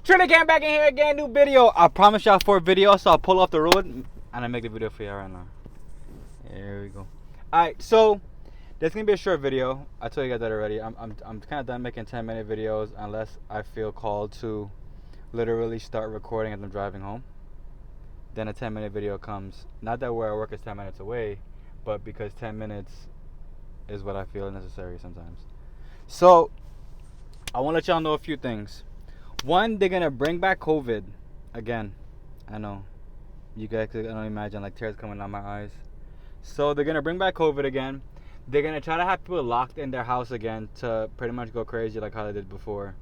Trinity came back in here again, new video. I promise y'all 4 videos, so I'll pull off the road and I make the video for y'all right now. Here we go. Alright, so this gonna be a short video. I told you guys that already. I'm kind of done making 10-minute videos unless I feel called to literally start recording as I'm driving home. Then a 10-minute video comes. Not that where I work is 10 minutes away, but because 10 minutes is what I feel necessary sometimes. So I want to let y'all know a few things. One, they're gonna bring back COVID again. I know you guys can only imagine, like, tears coming out my eyes. So they're gonna bring back COVID again. They're gonna try to have people locked in their house again to pretty much go crazy like how they did before.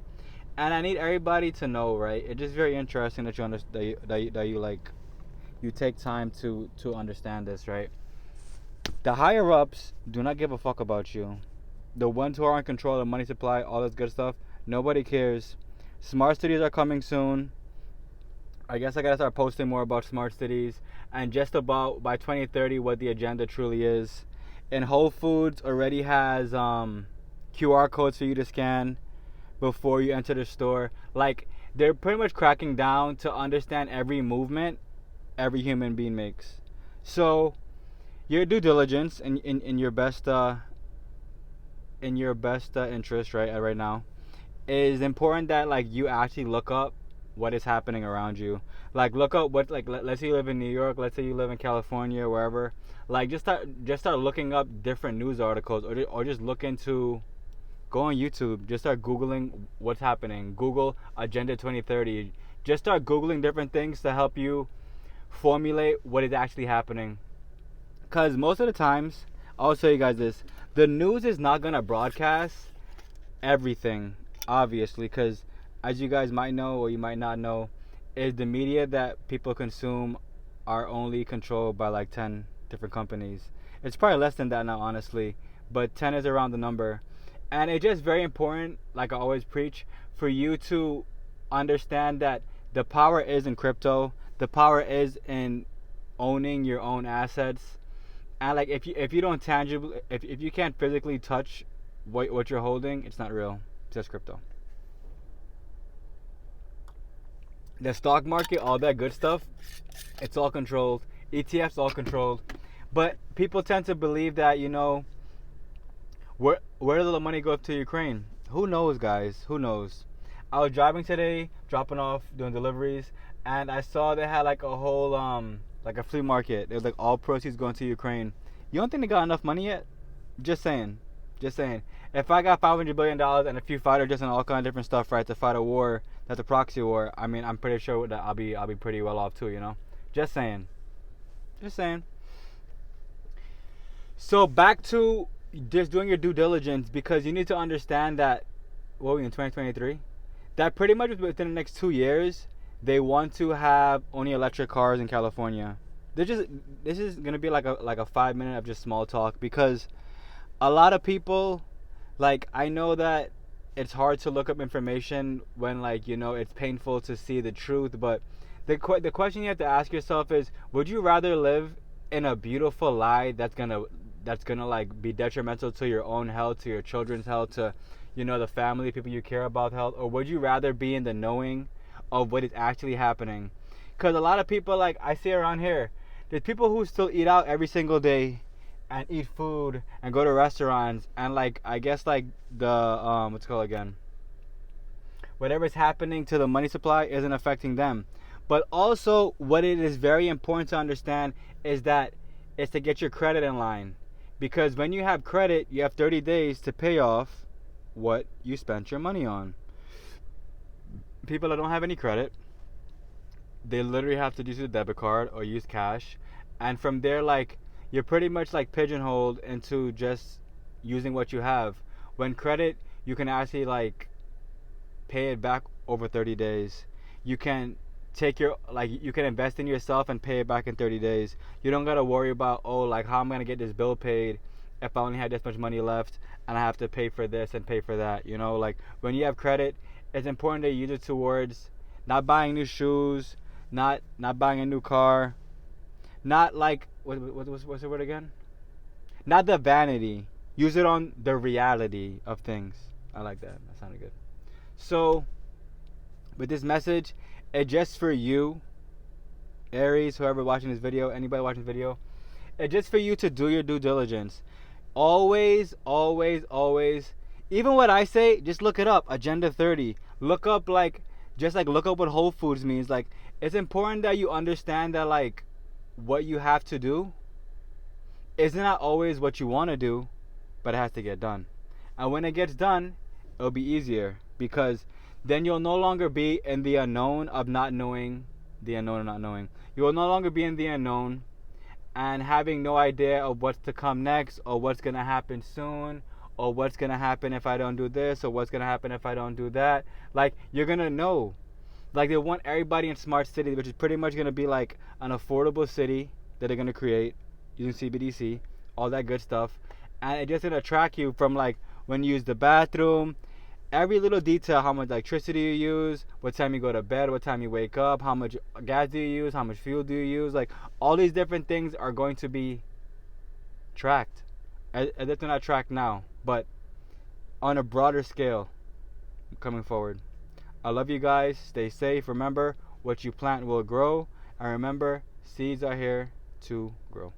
And I need everybody to know, right? It's just very interesting that you understand, that you take time to understand this, right? The higher ups do not give a fuck about you. The ones who are in control of the money supply, all this good stuff, nobody cares. Smart cities are coming soon. I guess I gotta start posting more about smart cities and just about by 2030 what the agenda truly is. And Whole Foods already has QR codes for you to scan before you enter the store. Like, they're pretty much cracking down to understand every movement every human being makes. So your due diligence in your best interest right now is important, that like you actually look up what is happening around you. Like, look up what, like, let's say you live in New York, let's say you live in California, wherever. Like, just start looking up different news articles, or just look into, go on YouTube, just start googling what's happening. Google Agenda 2030. Just start googling different things to help you formulate what is actually happening. Because most of the times, I'll tell you guys this, the news is not going to broadcast everything, obviously, because as you guys might know or you might not know, is the media that people consume are only controlled by like 10 different companies. It's probably less than that now, honestly, but 10 is around the number. And it's just very important, like I always preach, for you to understand that the power is in crypto. The power is in owning your own assets. And like, if you don't tangibly, if you can't physically touch what you're holding, it's not real. It's just crypto. The stock market, all that good stuff, it's all controlled. ETFs all controlled. But people tend to believe that, where does the money go to Ukraine? Who knows, guys? Who knows? I was driving today, dropping off, doing deliveries, and I saw they had like a whole like a flea market. It was like all proceeds going to Ukraine. You don't think they got enough money yet? Just saying. Just saying. If I got $500 billion and a few fighters just in all kind of different stuff, right, to fight a war that's a proxy war, I mean, I'm pretty sure that I'll be pretty well off too. Just saying. Just saying. So back to just doing your due diligence, because you need to understand that, what are we in 2023? That pretty much within the next 2 years, they want to have only electric cars in California. This is gonna be like a 5 minute of just small talk, because a lot of people, like, I know that it's hard to look up information when, like, it's painful to see the truth, but the question you have to ask yourself is, would you rather live in a beautiful lie that's gonna like be detrimental to your own health, to your children's health, to the family, people you care about health, or would you rather be in the knowing of what is actually happening? Because a lot of people, like I see around here, there's people who still eat out every single day and eat food and go to restaurants, and like, I guess, like, the what's it called again, whatever's happening to the money supply isn't affecting them. But also, what it is very important to understand is that it's to get your credit in line, because when you have credit, you have 30 days to pay off what you spent your money on. People that don't have any credit, they literally have to use a debit card or use cash, and from there, like, you're pretty much like pigeonholed into just using what you have. When credit, you can actually like pay it back over 30 days. You can you can invest in yourself and pay it back in 30 days. You don't got to worry about, oh, like, how I'm going to get this bill paid if I only had this much money left and I have to pay for this and pay for that. Like, when you have credit, it's important to use it towards not buying new shoes, not buying a new car, not like, what's the word again? Not the vanity. Use it on the reality of things. I like that. That sounded good. So But this message, it's just for you, Aries, whoever watching this video, anybody watching this video, it's just for you to do your due diligence. Always, always, always. Even what I say, just look it up. Agenda 30. Look up look up what Whole Foods means. Like, it's important that you understand that like what you have to do is not always what you want to do, but it has to get done. And when it gets done, it'll be easier because then you'll no longer be in the unknown of not knowing the unknown of not knowing. You will no longer be in the unknown and having no idea of what's to come next or what's going to happen soon or what's going to happen if I don't do this or what's going to happen if I don't do that. Like, you're going to know. Like, they want everybody in Smart City, which is pretty much going to be like an affordable city that they're going to create using CBDC, all that good stuff. And it's just going to track you from like when you use the bathroom, every little detail, how much electricity you use, what time you go to bed, what time you wake up, how much gas do you use, how much fuel do you use. Like, all these different things are going to be tracked. As if they're not tracked now, but on a broader scale coming forward. I love you guys. Stay safe. Remember, what you plant will grow. And remember, seeds are here to grow.